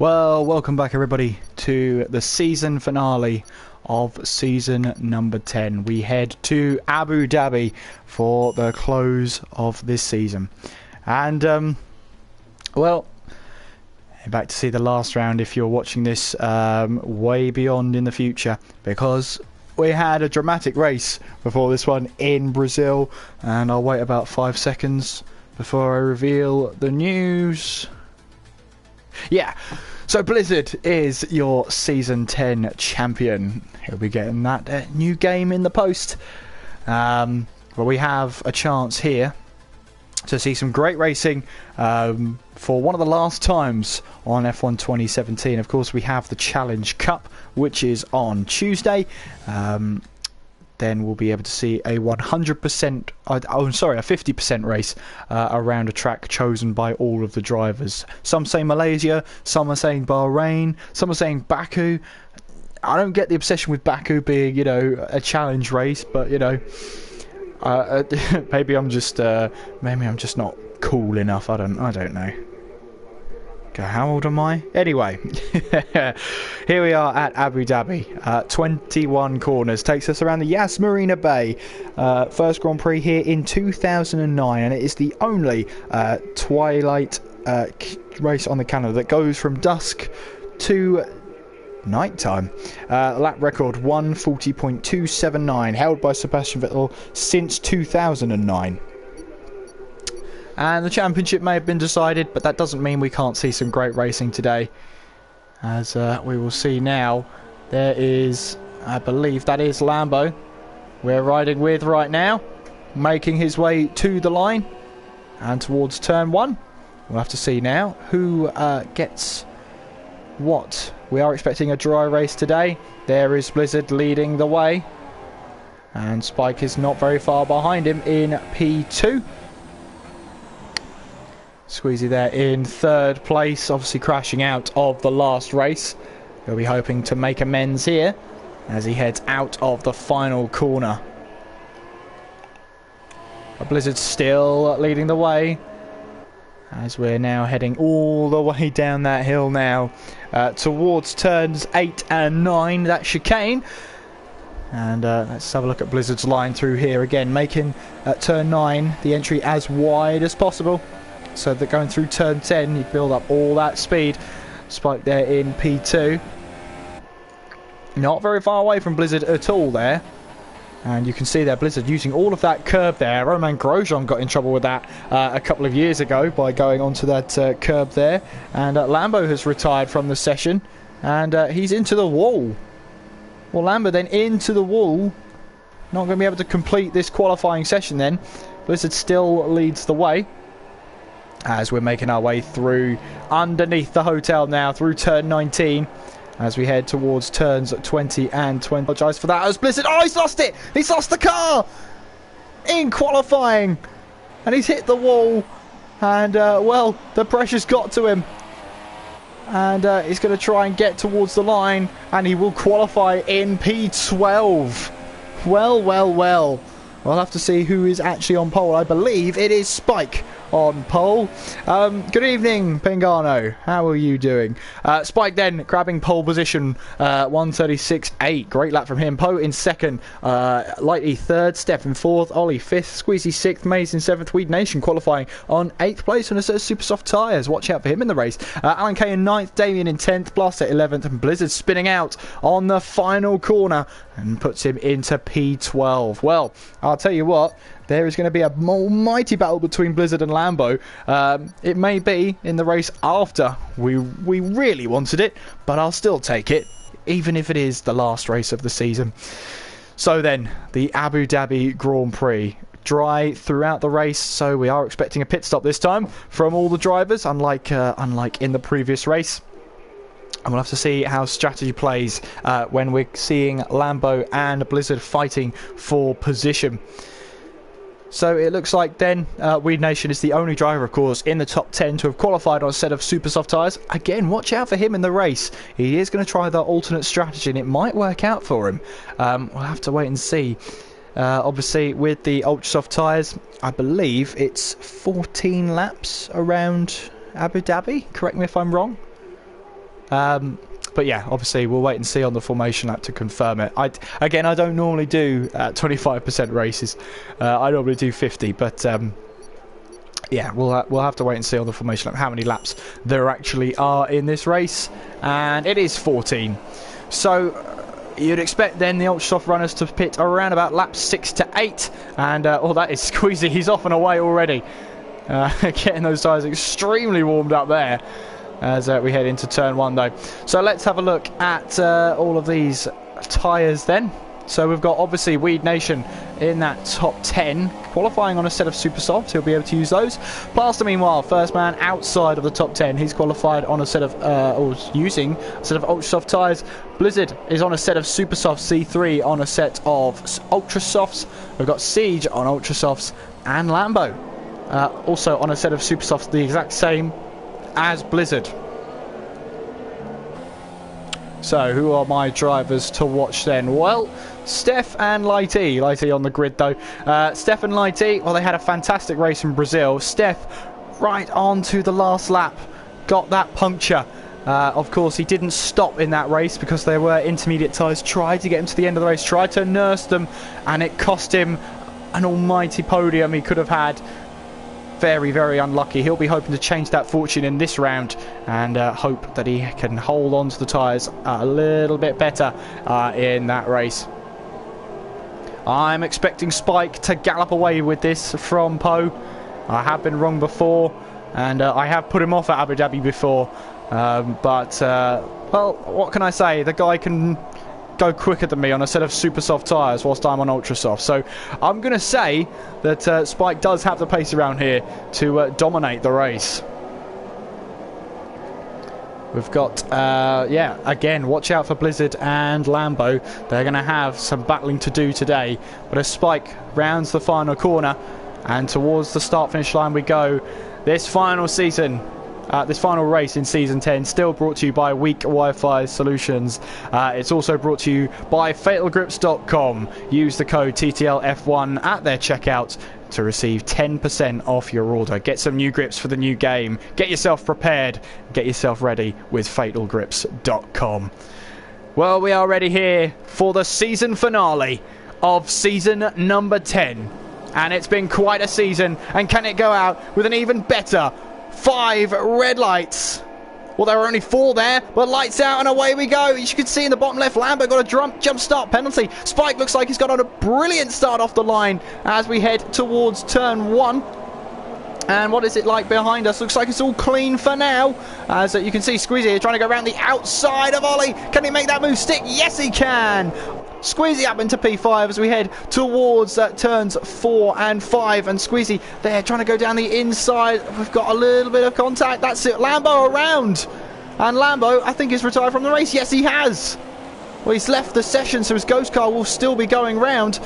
Well, welcome back everybody to the season finale of season number 10. We head to Abu Dhabi for the close of this season. And, well, back to see the last round if you're watching this way beyond in the future, because we had a dramatic race before this one in Brazil, and I'll wait about 5 seconds before I reveal the news. Yeah, so Blizzard is your Season 10 champion. He'll be getting that new game in the post. Well, we have a chance here to see some great racing for one of the last times on F1 2017. Of course, we have the Challenge Cup, which is on Tuesday. Then we'll be able to see a 100%, a 50% race around a track chosen by all of the drivers. Some say Malaysia, some are saying Bahrain, some are saying Baku. I don't get the obsession with Baku being, you know, a challenge race, but you know, maybe I'm just not cool enough. I don't know. How old am I? Anyway, here we are at Abu Dhabi. 21 corners. Takes us around the Yas Marina Bay. First Grand Prix here in 2009. And it is the only twilight race on the calendar that goes from dusk to nighttime. Lap record 1:40.279. Held by Sebastian Vettel since 2009. And the championship may have been decided, but that doesn't mean we can't see some great racing today. As we will see now, there is, I believe that is Lambo we're riding with right now, making his way to the line and towards turn 1. We'll have to see now who gets what. We are expecting a dry race today. There is Blizzard leading the way, and Spike is not very far behind him in P2. Squeezy there in third place, obviously crashing out of the last race. He'll be hoping to make amends here as he heads out of the final corner. Blizzard still leading the way as we're now heading all the way down that hill now towards turns 8 and 9, that chicane. And let's have a look at Blizzard's line through here again, making turn 9 the entry as wide as possible, so that going through turn 10 you build up all that speed. Spike there in P2, not very far away from Blizzard at all there, and you can see there Blizzard using all of that curb there. Romain Grosjean got in trouble with that a couple of years ago by going onto that curb there, and Lambo has retired from the session, and he's into the wall. Well, Lambo then into the wall, not going to be able to complete this qualifying session then. Blizzard still leads the way as we're making our way through underneath the hotel now, through turn 19, as we head towards turns 20 and 20. Apologise for that as Blizzard, oh, he's lost it! He's lost the car! In qualifying! And he's hit the wall, and well, the pressure's got to him. And he's going to try and get towards the line, and he will qualify in P12. Well. We'll have to see who is actually on pole. I believe it is Spike on pole. Good evening, Pingano. How are you doing? Spike then grabbing pole position, 1:36.8. Great lap from him. Poe in second, Lighty third, Steph in fourth, Ollie fifth, Squeezy sixth, Maze in seventh, Weed Nation qualifying on 8th place on a set of super soft tyres. Watch out for him in the race. Alan Kay in 9th, Damien in 10th, Blaster 11th, and Blizzard spinning out on the final corner and puts him into P12. Well, I'll tell you what, there is going to be a almighty battle between Blizzard and Lambo. It may be in the race after we really wanted it, but I'll still take it, even if it is the last race of the season. So then, the Abu Dhabi Grand Prix. Dry throughout the race, so we are expecting a pit stop this time from all the drivers, unlike in the previous race. And we'll have to see how strategy plays when we're seeing Lambo and Blizzard fighting for position. So it looks like then Weed Nation is the only driver, of course, in the top 10 to have qualified on a set of super soft tyres. Again, watch out for him in the race. He is going to try the alternate strategy, and it might work out for him. We'll have to wait and see. Obviously, with the ultra soft tyres, I believe it's 14 laps around Abu Dhabi. Correct me if I'm wrong. But yeah, obviously we'll wait and see on the formation lap to confirm it. Again, I don't normally do 25% races. I normally do 50, but yeah, we'll have to wait and see on the formation lap how many laps there actually are in this race, and it is 14. So you'd expect then the Ultrasoft runners to pit around about laps 6 to 8, and oh, that is Squeezy. He's off and away already, getting those tyres extremely warmed up there as we head into turn 1 though. So let's have a look at all of these tyres then. So we've got obviously Weed Nation in that top 10, qualifying on a set of Super Softs. He'll be able to use those. Plaster, meanwhile, first man outside of the top 10. He's qualified on a set of, or using a set of Ultra Soft tyres. Blizzard is on a set of Super Softs. C3 on a set of Ultra Softs. We've got Siege on Ultra Softs, and Lambo also on a set of Super Softs, the exact same as Blizzard. So who are my drivers to watch then? Well, Steph and Lighty. Lighty on the grid though. Steph and Lighty, well, they had a fantastic race in Brazil. Steph right on to the last lap, got that puncture. Of course, he didn't stop in that race because there were intermediate tyres. Tried to get him to the end of the race, tried to nurse them, and it cost him an almighty podium he could have had. Very, very unlucky. He'll be hoping to change that fortune in this round and hope that he can hold on to the tyres a little bit better in that race. I'm expecting Spike to gallop away with this from Poe. I have been wrong before, and I have put him off at Abu Dhabi before. Well, what can I say? The guy can go quicker than me on a set of super soft tyres whilst I'm on ultra soft. So I'm going to say that Spike does have the pace around here to dominate the race. We've got, yeah, again, watch out for Blizzard and Lambo. They're going to have some battling to do today. But as Spike rounds the final corner and towards the start-finish line we go, this final season, this final race in Season 10, still brought to you by Weak Wi-Fi Solutions. It's also brought to you by FatalGrips.com. Use the code TTL F1 at their checkout to receive 10% off your order. Get some new grips for the new game. Get yourself prepared. Get yourself ready with FatalGrips.com. Well, we are ready here for the season finale of season number 10. And it's been quite a season. And can it go out with an even better 5 red lights? Well, there were only 4 there, but lights out and away we go. As you can see in the bottom left, Lambert got a jump start penalty. Spike looks like he's got on a brilliant start off the line as we head towards turn 1. And what is it like behind us? Looks like it's all clean for now. As you can see, Squeezy here trying to go around the outside of Ollie. Can he make that move stick? Yes, he can. Squeezy up into P5 as we head towards turns 4 and 5. And Squeezy there trying to go down the inside. We've got a little bit of contact. That's it. Lambo around. And Lambo, I think, is retired from the race. Yes, he has. Well, he's left the session, so his ghost car will still be going round.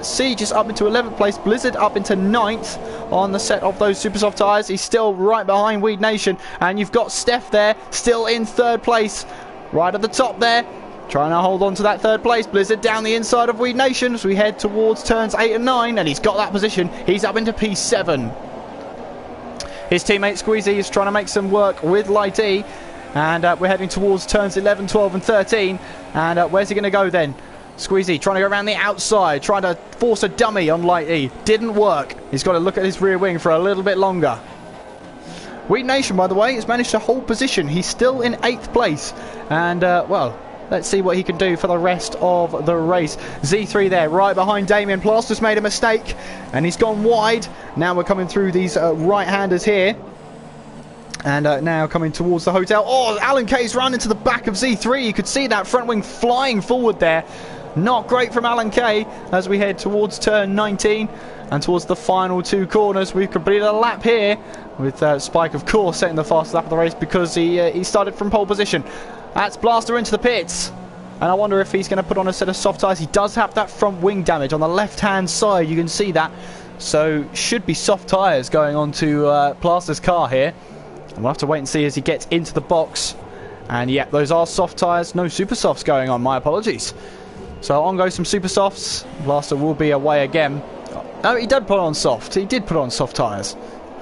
Siege is up into 11th place. Blizzard up into 9th on the set of those super soft tyres. He's still right behind Weed Nation. And you've got Steph there, still in 3rd place. Right at the top there. Trying to hold on to that 3rd place. Blizzard down the inside of Weed Nation as we head towards turns 8 and 9. And he's got that position. He's up into P7. His teammate Squeezy is trying to make some work with Light E. And we're heading towards turns 11, 12 and 13. And where's he going to go then? Squeezy trying to go around the outside. Trying to force a dummy on Light E. Didn't work. He's got to look at his rear wing for a little bit longer. Weed Nation, by the way, has managed to hold position. He's still in 8th place. And, well, let's see what he can do for the rest of the race. Z3 there, right behind Damien. Plaster's made a mistake, and he's gone wide. Now we're coming through these right-handers here. And now coming towards the hotel. Oh, Alan K's run into the back of Z3. You could see that front wing flying forward there. Not great from Alan K as we head towards turn 19. And towards the final 2 corners, we've completed a lap here. With Spike, of course, setting the fastest lap of the race because he started from pole position. That's Blaster into the pits. And I wonder if he's going to put on a set of soft tyres. He does have that front wing damage on the left-hand side. You can see that. So, should be soft tyres going on to Plaster's car here. And we'll have to wait and see as he gets into the box. And yeah, those are soft tyres. No super softs going on. My apologies. So, on goes some super softs. Blaster will be away again. No, he did put on soft. He did put on soft tyres.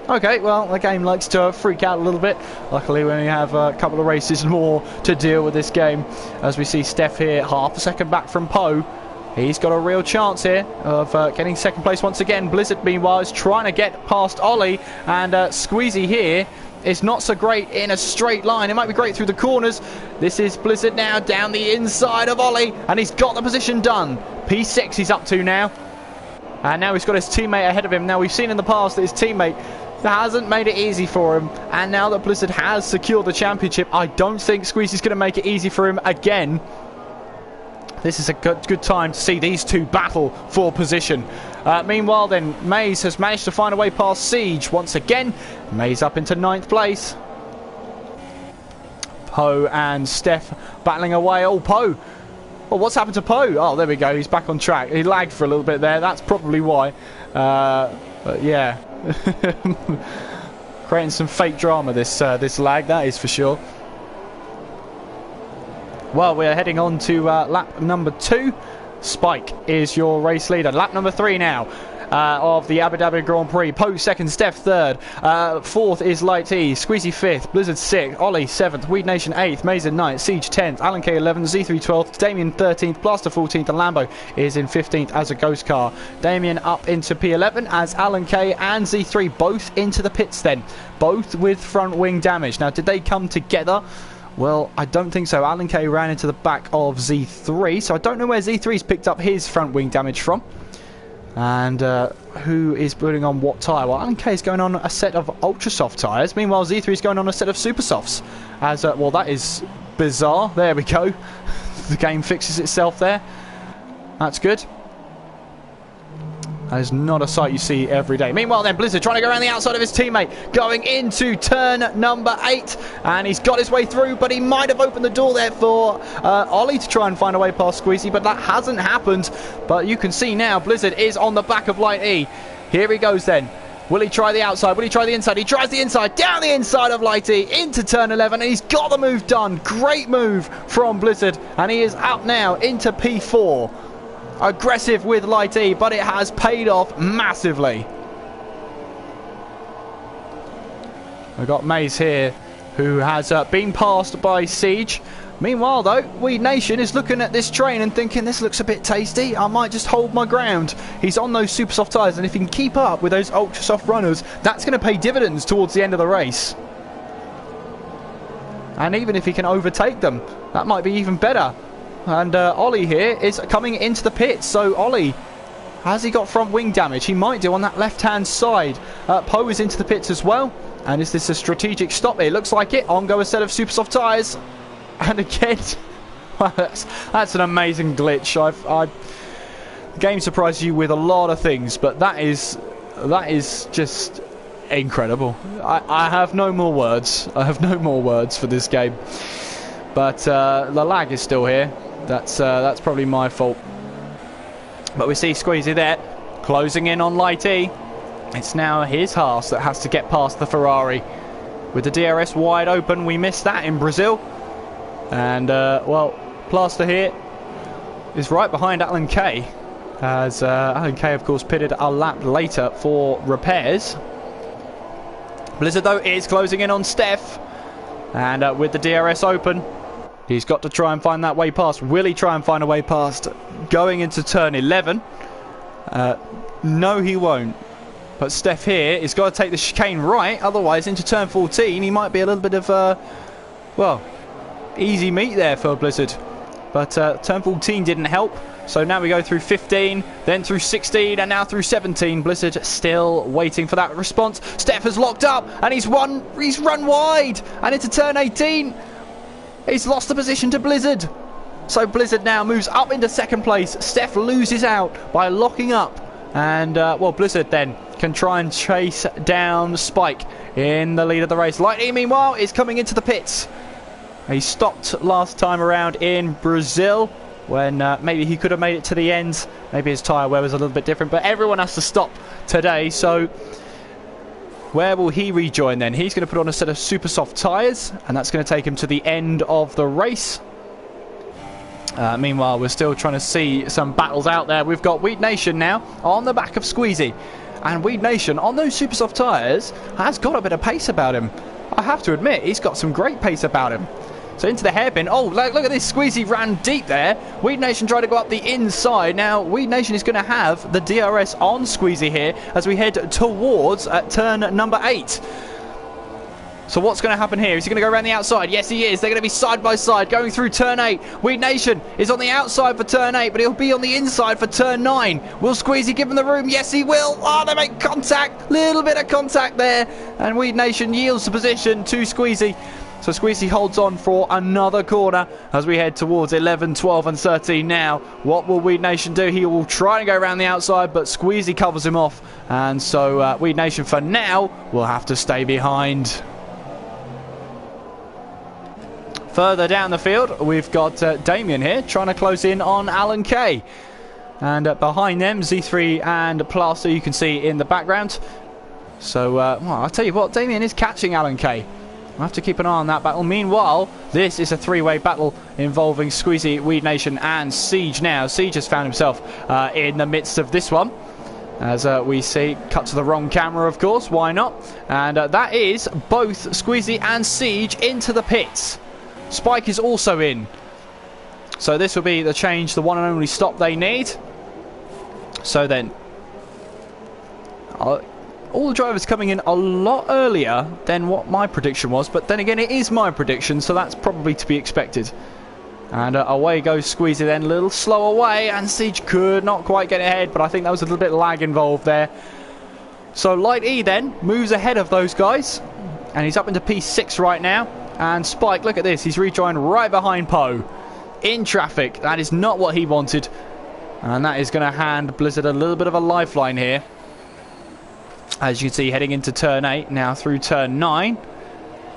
Okay, well, the game likes to freak out a little bit. Luckily, we only have a couple of races more to deal with this game. As we see Steph here, half a second back from Poe. He's got a real chance here of getting second place once again. Blizzard, meanwhile, is trying to get past Ollie. And Squeezy here is not so great in a straight line. It might be great through the corners. This is Blizzard now down the inside of Ollie. And he's got the position done. P6 he's up to now. And now he's got his teammate ahead of him. Now, we've seen in the past that his teammate hasn't made it easy for him. And now that Blizzard has secured the championship, I don't think Squeezy's going to make it easy for him again. This is a good time to see these two battle for position. Meanwhile, then, Maze has managed to find a way past Siege once again. Maze up into 9th place. Poe and Steph battling away. Oh, Poe. Well, what's happened to Poe? Oh, there we go. He's back on track. He lagged for a little bit there. That's probably why. But yeah. Creating some fake drama, this lag, that is for sure. Well, we're heading on to lap number 2. Spike is your race leader. Lap number 3 now of the Abu Dhabi Grand Prix. Poe second, Steph third. 4th is Light E. Squeezy 5th. Blizzard 6th. Ollie 7th. Weed Nation 8th. Mason 9th. Siege 10th. Alan K 11th. Z3 12th. Damien 13th. Blaster 14th. And Lambo is in 15th as a ghost car. Damien up into P11 as Alan K and Z3 both into the pits then. Both with front wing damage. Now, did they come together? Well, I don't think so. Alan K ran into the back of Z3, so I don't know where Z3's picked up his front wing damage from. And who is putting on what tyre? Well, Alan K is going on a set of ultra soft tyres. Meanwhile, Z3 is going on a set of super softs. As well, that is bizarre. There we go. The game fixes itself there. That's good. That is not a sight you see every day. Meanwhile, then, Blizzard trying to go around the outside of his teammate, going into turn number 8, and he's got his way through, but he might have opened the door there for Ollie to try and find a way past Squeezy, but that hasn't happened. But you can see now Blizzard is on the back of Light E. Here he goes then. Will he try the outside? Will he try the inside? He tries the inside, down the inside of Light E, into turn 11, and he's got the move done. Great move from Blizzard, and he is up now into P4. Aggressive with Light E, but it has paid off massively. We've got Maze here, who has been passed by Siege. Meanwhile, though, Weed Nation is looking at this train and thinking, this looks a bit tasty. I might just hold my ground. He's on those super soft tyres, and if he can keep up with those ultra soft runners, that's going to pay dividends towards the end of the race. And even if he can overtake them, that might be even better. And Ollie here is coming into the pits. So Ollie, has he got front wing damage? He might do on that left-hand side. Poe is into the pits as well. And is this a strategic stop? It looks like it. On go a set of super soft tyres. And again, that's an amazing glitch. The game surprises you with a lot of things, but that is just incredible. I have no more words. I have no more words for this game. But the lag is still here. That's probably my fault. But we see Squeezy there, closing in on Light E. It's now his Haas that has to get past the Ferrari. With the DRS wide open, we missed that in Brazil. And, well, Plaster here is right behind Alan K. As Alan K, of course, pitted a lap later for repairs. Blizzard, though, is closing in on Steph. And with the DRS open, he's got to try and find that way past. Will he try and find a way past going into turn 11? No, he won't. But Steph here has got to take the chicane right. Otherwise, into turn 14, he might be a little bit of, well, easy meat there for Blizzard. But turn 14 didn't help. So now we go through 15, then through 16, and now through 17. Blizzard still waiting for that response. Steph has locked up, and he's run wide. And into turn 18. He's lost the position to Blizzard. So Blizzard now moves up into second place. Steph loses out by locking up. And, well, Blizzard then can try and chase down Spike in the lead of the race. Light E, meanwhile, is coming into the pits. He stopped last time around in Brazil when maybe he could have made it to the end. Maybe his tyre wear was a little bit different. But everyone has to stop today. So where will he rejoin then? He's going to put on a set of super soft tyres, and that's going to take him to the end of the race. Meanwhile, we're still trying to see some battles out there. We've got Weed Nation now on the back of Squeezy. And Weed Nation, on those super soft tyres, has got a bit of pace about him. I have to admit, he's got some great pace about him. So into the hairpin. Oh, look at this. Squeezy ran deep there. Weed Nation tried to go up the inside. Now, Weed Nation is going to have the DRS on Squeezy here as we head towards turn number 8. So what's going to happen here? Is he going to go around the outside? Yes, he is. They're going to be side by side going through turn 8. Weed Nation is on the outside for turn 8, but he'll be on the inside for turn 9. Will Squeezy give him the room? Yes, he will. Oh, they make contact. Little bit of contact there. And Weed Nation yields the position to Squeezy. So Squeezy holds on for another corner as we head towards 11, 12 and 13 now. What will Weed Nation do? He will try and go around the outside, but Squeezy covers him off. And so Weed Nation for now will have to stay behind. Further down the field, we've got Damien here trying to close in on Alan Kay. And behind them, Z3 and Plaster you can see in the background. So, well, I'll tell you what, Damien is catching Alan Kay. We'll have to keep an eye on that battle. Meanwhile, this is a three-way battle involving Squeezy, Weed Nation and Siege now. Siege has found himself in the midst of this one. As we see, cut to the wrong camera, of course, why not? And that is both Squeezy and Siege into the pits. Spike is also in. So this will be the change, the one and only stop they need. So then, all the drivers coming in a lot earlier than what my prediction was. But then again, it is my prediction, so that's probably to be expected. And away goes Squeezy then, a little slow away. And Siege could not quite get ahead, but I think that was a little bit of lag involved there. So Light E then moves ahead of those guys. And he's up into P6 right now. And Spike, look at this, he's rejoined right behind Poe. In traffic, that is not what he wanted. And that is going to hand Blizzard a little bit of a lifeline here. As you can see, heading into turn 8, now through turn 9.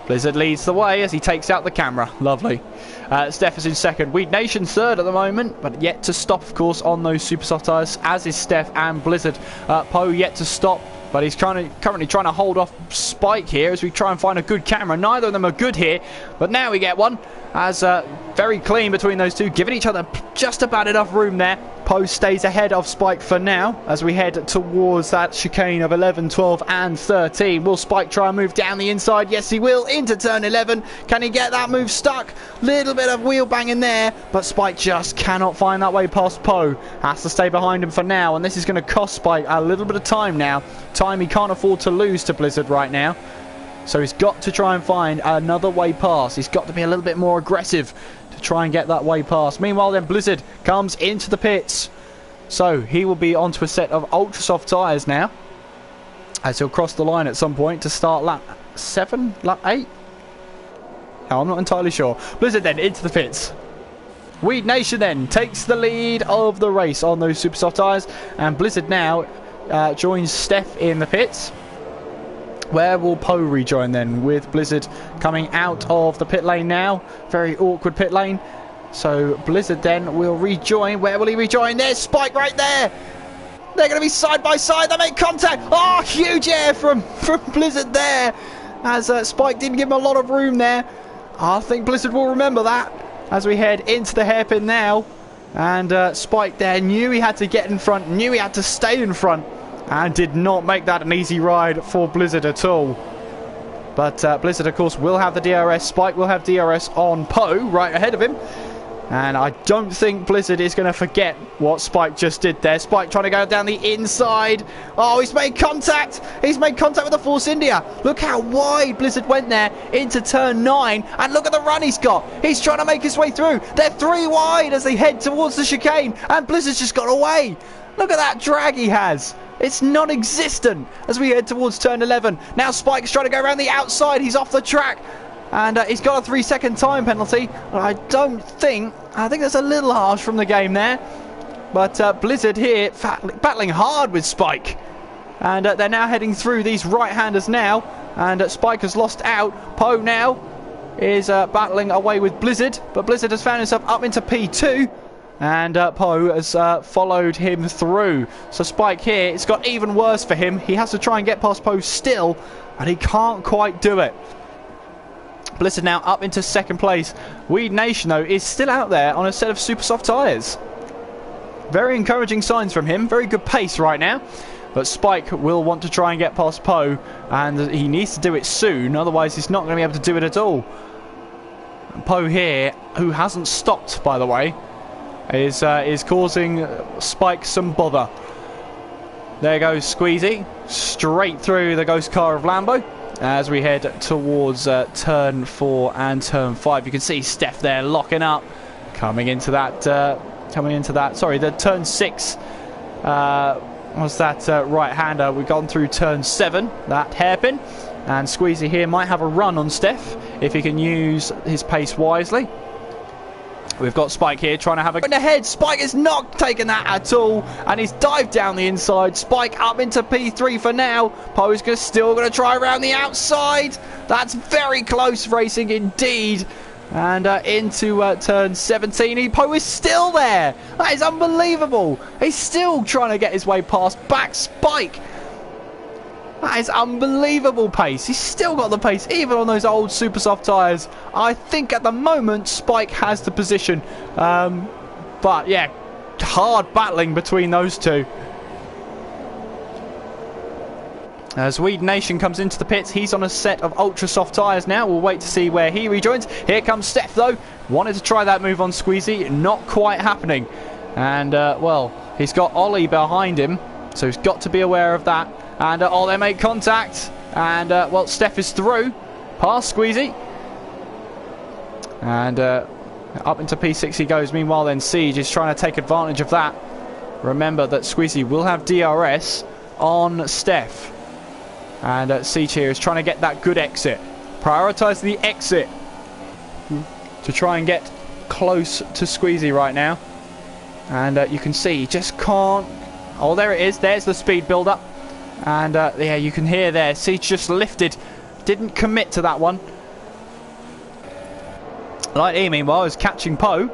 Blizzard leads the way as he takes out the camera. Lovely. Steph is in second. Weed Nation third at the moment, but yet to stop, of course, on those super soft tyres, as is Steph and Blizzard. Poe yet to stop, but he's currently trying to hold off Spike here as we try and find a good camera. Neither of them are good here, but now we get one. As very clean between those two, giving each other just about enough room there. Poe stays ahead of Spike for now as we head towards that chicane of 11, 12 and 13. Will Spike try and move down the inside? Yes, he will, into turn 11. Can he get that move stuck? Little bit of wheel banging there, but Spike just cannot find that way past Poe. Has to stay behind him for now, and this is going to cost Spike a little bit of time now. Time he can't afford to lose to Blizzard right now. So he's got to try and find another way past. He's got to be a little bit more aggressive to try and get that way past. Meanwhile then, Blizzard comes into the pits. So he will be onto a set of ultra soft tyres now, as he'll cross the line at some point to start lap 7, lap 8? No, I'm not entirely sure. Blizzard then into the pits. Weed Nation then takes the lead of the race on those super soft tyres. And Blizzard now joins Steph in the pits. Where will Poe rejoin then, with Blizzard coming out of the pit lane now? Very awkward pit lane. So Blizzard then will rejoin. Where will he rejoin? There's Spike right there. They're going to be side by side. They make contact. Oh, huge air from Blizzard there. As Spike didn't give him a lot of room there. I think Blizzard will remember that as we head into the hairpin now. And Spike there knew he had to get in front, knew he had to stay in front. And did not make that an easy ride for Blizzard at all. But Blizzard, of course, will have the DRS. Spike will have DRS on Poe right ahead of him. And I don't think Blizzard is going to forget what Spike just did there. Spike trying to go down the inside. Oh, he's made contact. He's made contact with the Force India. Look how wide Blizzard went there into turn 9. And look at the run he's got. He's trying to make his way through. They're 3 wide as they head towards the chicane. And Blizzard's just got away. Look at that drag he has. It's non-existent as we head towards turn 11. Now Spike's trying to go around the outside. He's off the track. And he's got a 3-second time penalty. I think that's a little harsh from the game there. But Blizzard here battling hard with Spike. And they're now heading through these right-handers now. And Spike has lost out. Poe now is battling away with Blizzard. But Blizzard has found himself up into P2. And Poe has followed him through. So Spike here, it's got even worse for him. He has to try and get past Poe still, and he can't quite do it. Blizzard now up into second place. Weed Nation, though, is still out there on a set of super soft tyres. Very encouraging signs from him. Very good pace right now. but Spike will want to try and get past Poe, and he needs to do it soon, otherwise he's not going to be able to do it at all. Poe here, who hasn't stopped by the way, is causing Spike some bother. There goes Squeezy, straight through the ghost car of Lambo as we head towards turn 4 and turn 5. You can see Steph there locking up, coming into that, sorry, the turn 6 was that right-hander. We've gone through turn 7, that hairpin, and Squeezy here might have a run on Steph if he can use his pace wisely. We've got Spike here trying to have a in the head. Spike is not taking that at all, and he's dived down the inside. Spike up into P3 for now. Poe's still going to try around the outside. That's very close racing indeed. And into turn 17. Poe is still there. That is unbelievable. He's still trying to get his way past back Spike. That is unbelievable pace. He's still got the pace, even on those old super soft tyres. I think at the moment Spike has the position. But yeah, hard battling between those two. As Weed Nation comes into the pits, he's on a set of ultra soft tyres now. We'll wait to see where he rejoins. Here comes Steph though. Wanted to try that move on Squeezy. Not quite happening. And well, he's got Ollie behind him, so he's got to be aware of that. And oh, they make contact, and well, Steph is through past Squeezy, and up into P6 he goes. Meanwhile then Siege is trying to take advantage of that. Remember that Squeezy will have DRS on Steph, and Siege here is trying to get that good exit, prioritise the exit to try and get close to Squeezy right now. And you can see he just can't. Oh, there it is. There's the speed build up. And yeah, you can hear there, Siege just lifted, didn't commit to that one. Light E meanwhile is catching Poe.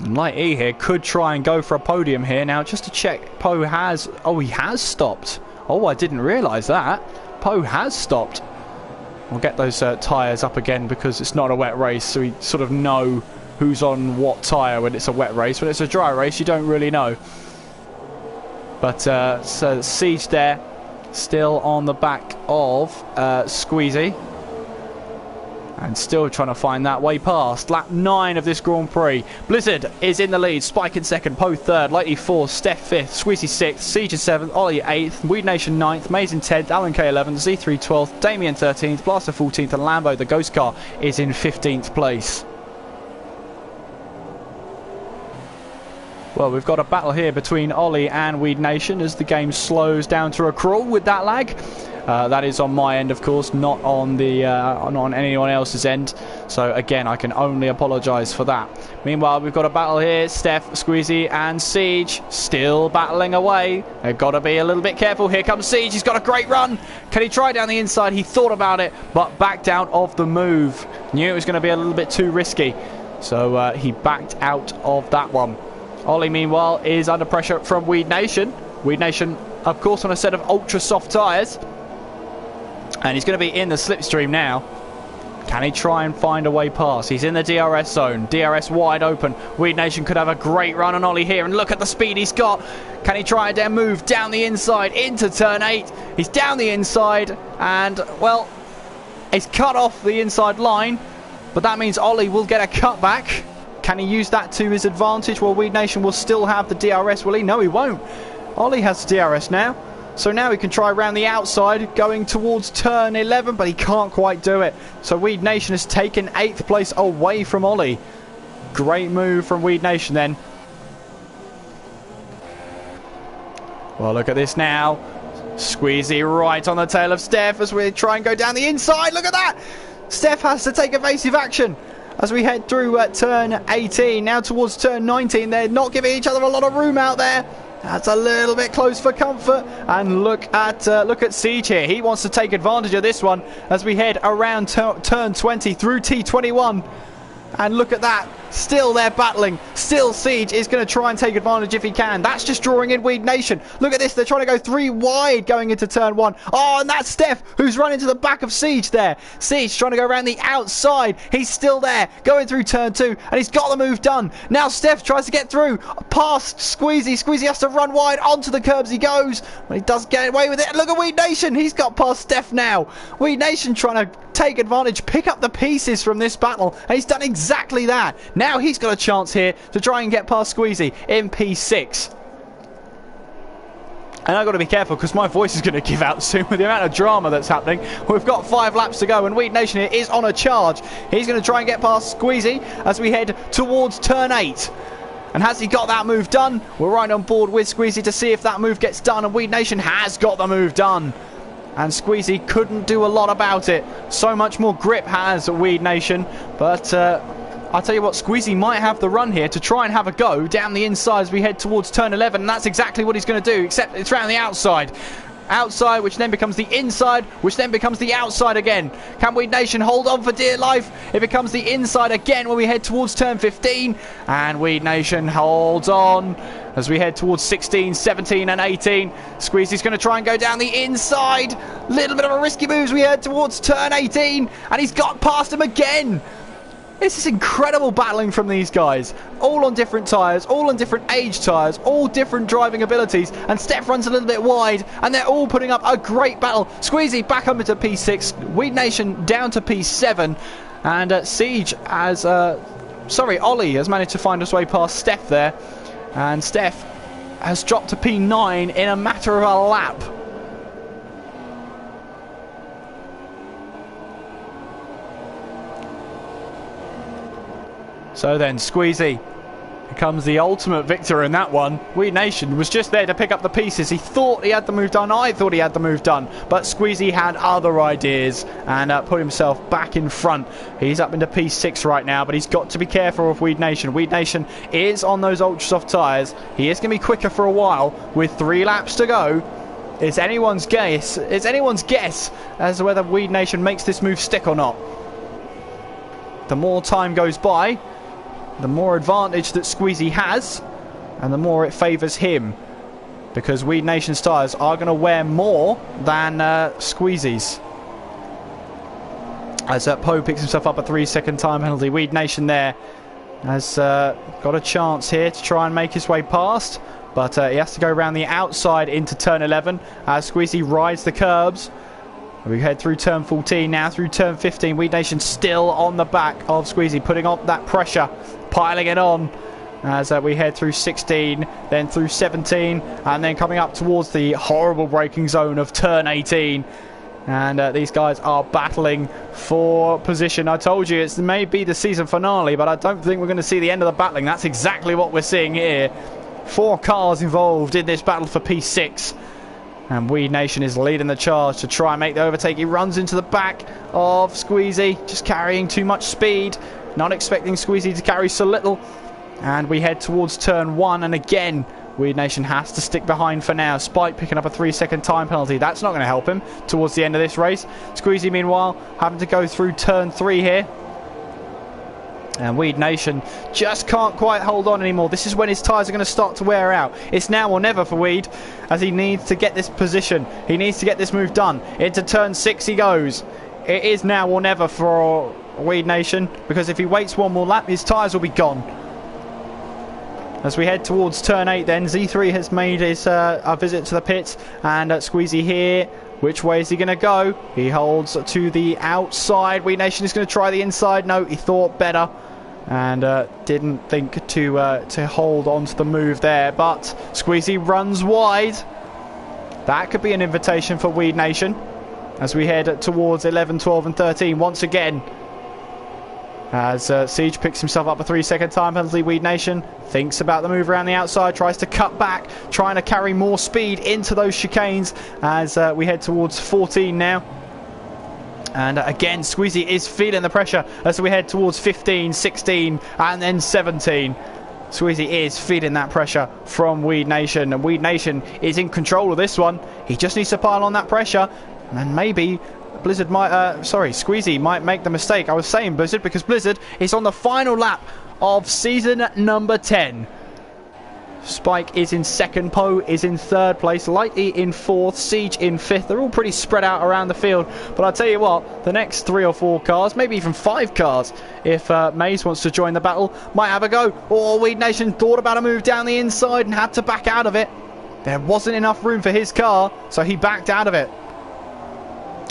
Light E here could try and go for a podium here. Now just to check, Poe has, oh, he has stopped. Oh, I didn't realise that. Poe has stopped. We'll get those tyres up again because it's not a wet race, so we sort of know who's on what tyre when it's a wet race. When it's a dry race you don't really know. But so Siege there, still on the back of Squeezy, and still trying to find that way past. Lap 9 of this Grand Prix. Blizzard is in the lead, Spike in second, Poe third, Lightly fourth, Steph fifth, Squeezy sixth, Siege in seventh, Ollie eighth, Weed Nation ninth, Maze in 10th, Alan K 11th, Z3 12th, Damien 13th, Blaster 14th, and Lambo, the Ghost Car, is in 15th place. Well, we've got a battle here between Ollie and Weed Nation as the game slows down to a crawl with that lag. That is on my end, of course, not on the on anyone else's end. So again, I can only apologise for that. Meanwhile, we've got a battle here. Steph, Squeezy, and Siege still battling away. They've got to be a little bit careful. Here comes Siege. He's got a great run. Can he try down the inside? He thought about it, but backed out of the move. Knew it was going to be a little bit too risky, so he backed out of that one. Ollie, meanwhile, is under pressure from Weed Nation. Weed Nation, of course, on a set of ultra soft tyres. And he's going to be in the slipstream now. Can he try and find a way past? He's in the DRS zone. DRS wide open. Weed Nation could have a great run on Ollie here. And look at the speed he's got. Can he try and move down the inside into turn 8? He's down the inside. And, well, he's cut off the inside line. But that means Ollie will get a cutback. Can he use that to his advantage? Well, Weed Nation will still have the DRS. Will he? No, he won't. Ollie has the DRS now. So now he can try around the outside, going towards turn 11, but he can't quite do it. So Weed Nation has taken 8th place away from Ollie. Great move from Weed Nation then. Well, look at this now. Squeezy right on the tail of Steph as we try and go down the inside. Look at that! Steph has to take evasive action as we head through turn 18. Now towards turn 19. They're not giving each other a lot of room out there. That's a little bit close for comfort. And look at Siege here. He wants to take advantage of this one as we head around turn 20 through T21. And look at that. Still they're battling. Still Siege is going to try and take advantage if he can. That's just drawing in Weed Nation. Look at this. They're trying to go 3 wide going into turn 1. Oh, and that's Steph who's running to the back of Siege there. Siege trying to go around the outside. He's still there going through turn 2 and he's got the move done. Now Steph tries to get through past Squeezy. Squeezy has to run wide. Onto the curbs he goes. But he does get away with it. Look at Weed Nation. He's got past Steph now. Weed Nation trying to take advantage, pick up the pieces from this battle, and he's done exactly that. Now he's got a chance here to try and get past Squeezy in P6. And I've got to be careful because my voice is going to give out soon with the amount of drama that's happening. We've got 5 laps to go and Weed Nation here is on a charge. He's going to try and get past Squeezy as we head towards turn 8. And has he got that move done? We're right on board with Squeezy to see if that move gets done, and Weed Nation has got the move done. And Squeezy couldn't do a lot about it. So much more grip has Weed Nation. But I'll tell you what, Squeezy might have the run here to try and have a go down the inside as we head towards turn 11. And that's exactly what he's going to do, except it's around the outside. Outside, which then becomes the inside, which then becomes the outside again. Can Weed Nation hold on for dear life? It becomes the inside again when we head towards turn 15. And Weed Nation holds on as we head towards 16, 17 and 18. Squeezy's going to try and go down the inside. Little bit of a risky move as we head towards turn 18. And he's got past him again. This is incredible battling from these guys. All on different tyres, all on different age tyres, all different driving abilities. And Steph runs a little bit wide, and they're all putting up a great battle. Squeezy back up into P6, Weed Nation down to P7. And Siege has, Ollie has managed to find his way past Steph there. And Steph has dropped to P9 in a matter of a lap. So then Squeezy becomes the ultimate victor in that one. Weed Nation was just there to pick up the pieces. He thought he had the move done. I thought he had the move done. But Squeezy had other ideas and put himself back in front. He's up into P6 right now, but he's got to be careful of Weed Nation. Weed Nation is on those ultra soft tyres. He is going to be quicker for a while with 3 laps to go. It's anyone's guess. It's anyone's guess as to whether Weed Nation makes this move stick or not. The more time goes by, the more advantage that Squeezy has, and the more it favours him, because Weed Nation's tyres are going to wear more than Squeezy's. As Poe picks himself up a 3-second time penalty. Weed Nation there has got a chance here to try and make his way past, but he has to go around the outside into turn 11 as Squeezy rides the curbs. We head through turn 14 now, through turn 15. Weed Nation still on the back of Squeezy, putting on that pressure, piling it on as we head through 16, then through 17, and then coming up towards the horrible braking zone of turn 18. And these guys are battling for position. I told you it may be the season finale, but I don't think we're going to see the end of the battling. That's exactly what we're seeing here. 4 cars involved in this battle for P6. And Weed Nation is leading the charge to try and make the overtake. He runs into the back of Squeezy, just carrying too much speed. Not expecting Squeezy to carry so little. And we head towards turn 1. And again, Weed Nation has to stick behind for now. Spike picking up a 3-second time penalty. That's not going to help him towards the end of this race. Squeezy, meanwhile, having to go through turn 3 here. And Weed Nation just can't quite hold on anymore. This is when his tyres are going to start to wear out. It's now or never for Weed, as he needs to get this position. He needs to get this move done. Into turn 6 he goes. It is now or never for Weed Nation, because if he waits one more lap, his tyres will be gone. As we head towards turn 8 then, Z3 has made his a visit to the pits. And Squeezy here. Which way is he going to go? He holds to the outside. Weed Nation is going to try the inside. No, he thought better. And didn't think to hold on to the move there. But Squeezy runs wide. That could be an invitation for Weed Nation as we head towards 11, 12 and 13 once again. As Siege picks himself up a 3-second time penalty. Weed Nation thinks about the move around the outside, tries to cut back, trying to carry more speed into those chicanes as we head towards 14 now. And again, Squeezy is feeling the pressure as we head towards 15, 16 and then 17. Squeezy is feeling that pressure from Weed Nation, and Weed Nation is in control of this one. He just needs to pile on that pressure and maybe Blizzard might, sorry, Squeezy might make the mistake. I was saying Blizzard because Blizzard is on the final lap of season number 10. Spike is in second, Poe is in third place, Lighty in fourth, Siege in fifth. They're all pretty spread out around the field, but I'll tell you what, the next 3 or 4 cars, maybe even 5 cars, if Maze wants to join the battle, might have a go. Oh, Weed Nation thought about a move down the inside and had to back out of it. There wasn't enough room for his car, so he backed out of it.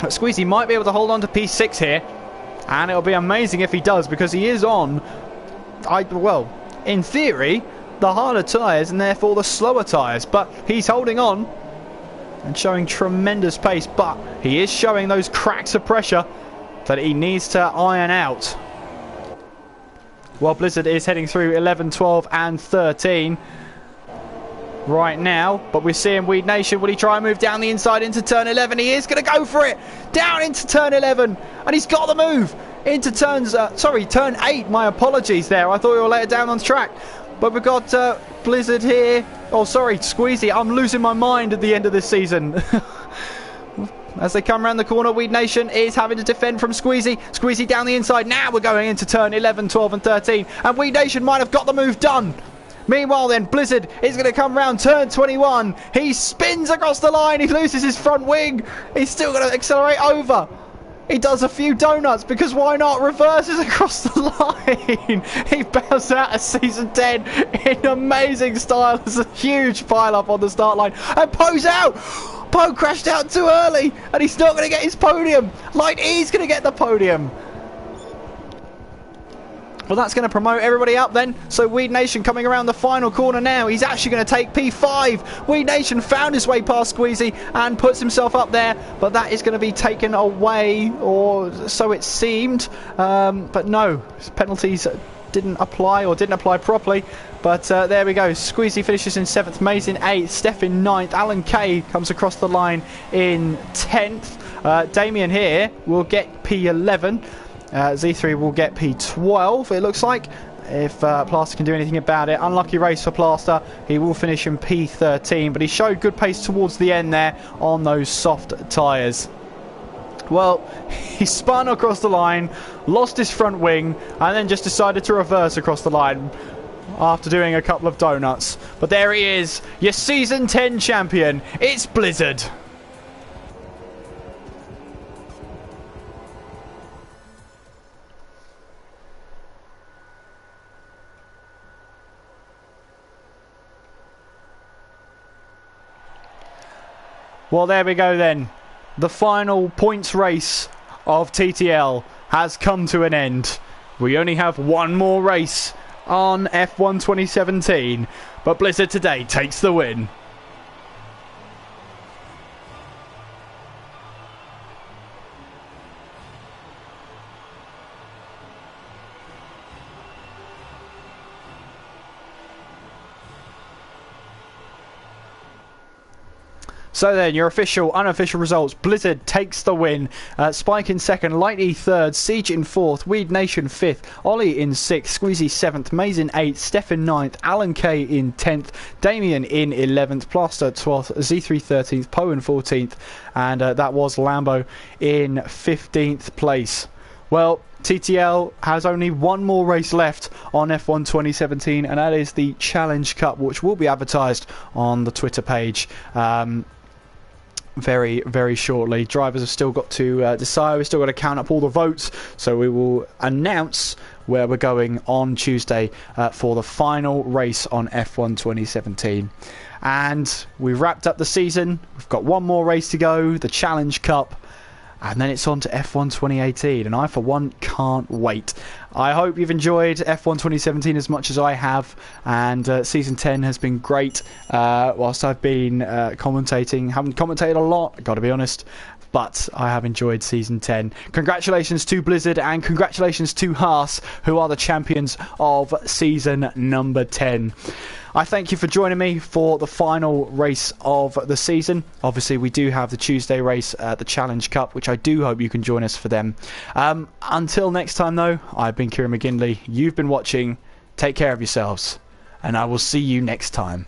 But Squeezy might be able to hold on to P6 here, and it'll be amazing if he does, because he is on, well, in theory, the harder tyres and therefore the slower tyres, but he's holding on and showing tremendous pace, but he is showing those cracks of pressure that he needs to iron out. While Blizzard is heading through 11, 12 and 13 right now, but we're seeing Weed Nation. Will he try and move down the inside into turn 11? He is going to go for it down into turn 11, and he's got the move into turn 8. My apologies there, I thought we were later down on track. But we've got Blizzard here. Oh, sorry, Squeezy. I'm losing my mind at the end of this season. As they come around the corner, Weed Nation is having to defend from Squeezy. Squeezy down the inside. Now we're going into turn 11, 12 and 13. And Weed Nation might have got the move done. Meanwhile then, Blizzard is going to come round turn 21. He spins across the line. He loses his front wing. He's still going to accelerate over. He does a few donuts, because why not? Reverses across the line. He bows out of season 10 in amazing style. There's a huge pile up on the start line. And Poe's out. Poe crashed out too early, and he's not going to get his podium. Like, he's going to get the podium. Well, that's going to promote everybody up then. So Weed Nation coming around the final corner now. He's actually going to take P5. Weed Nation found his way past Squeezy and puts himself up there. But that is going to be taken away, or so it seemed. But no, penalties didn't apply properly. But there we go. Squeezy finishes in 7th, Maze in 8th, Steph in 9th. Alan Kay comes across the line in 10th. Damien here will get P11. Z3 will get P12, it looks like, if Plaster can do anything about it. Unlucky race for Plaster. He will finish in P13, but he showed good pace towards the end there on those soft tyres. Well, he spun across the line, lost his front wing, and then just decided to reverse across the line after doing a couple of donuts. But there he is, your Season 10 champion. It's Blizzard. Well, there we go then. The final points race of TTL has come to an end. We only have one more race on F1 2017, but Blizzard today takes the win. So then, your official, unofficial results. Blizzard takes the win. Spike in 2nd, Lighty 3rd, Siege in 4th, Weed Nation 5th, Ollie in 6th, Squeezy 7th, Maze in 8th, Steph in 9th, Alan Kay in 10th, Damien in 11th, Plaster 12th, Z3 13th, Poe in 14th, and that was Lambo in 15th place. Well, TTL has only one more race left on F1 2017, and that is the Challenge Cup, which will be advertised on the Twitter page very, very shortly. Drivers have still got to decide. We've still got to count up all the votes, so we will announce where we're going on Tuesday for the final race on F1 2017. And we've wrapped up the season. We've got one more race to go, the Challenge Cup, and then it's on to F1 2018, and I for one can't wait. I hope you've enjoyed F1 2017 as much as I have, and Season 10 has been great. Whilst I've been commentating, haven't commentated a lot, got to be honest, but I have enjoyed Season 10. Congratulations to Blizzard, and congratulations to Haas, who are the champions of Season number 10. I thank you for joining me for the final race of the season. Obviously, we do have the Tuesday race, the Challenge Cup, which I do hope you can join us for them. Until next time, though, I've been Kieran McGinley. You've been watching. Take care of yourselves, and I will see you next time.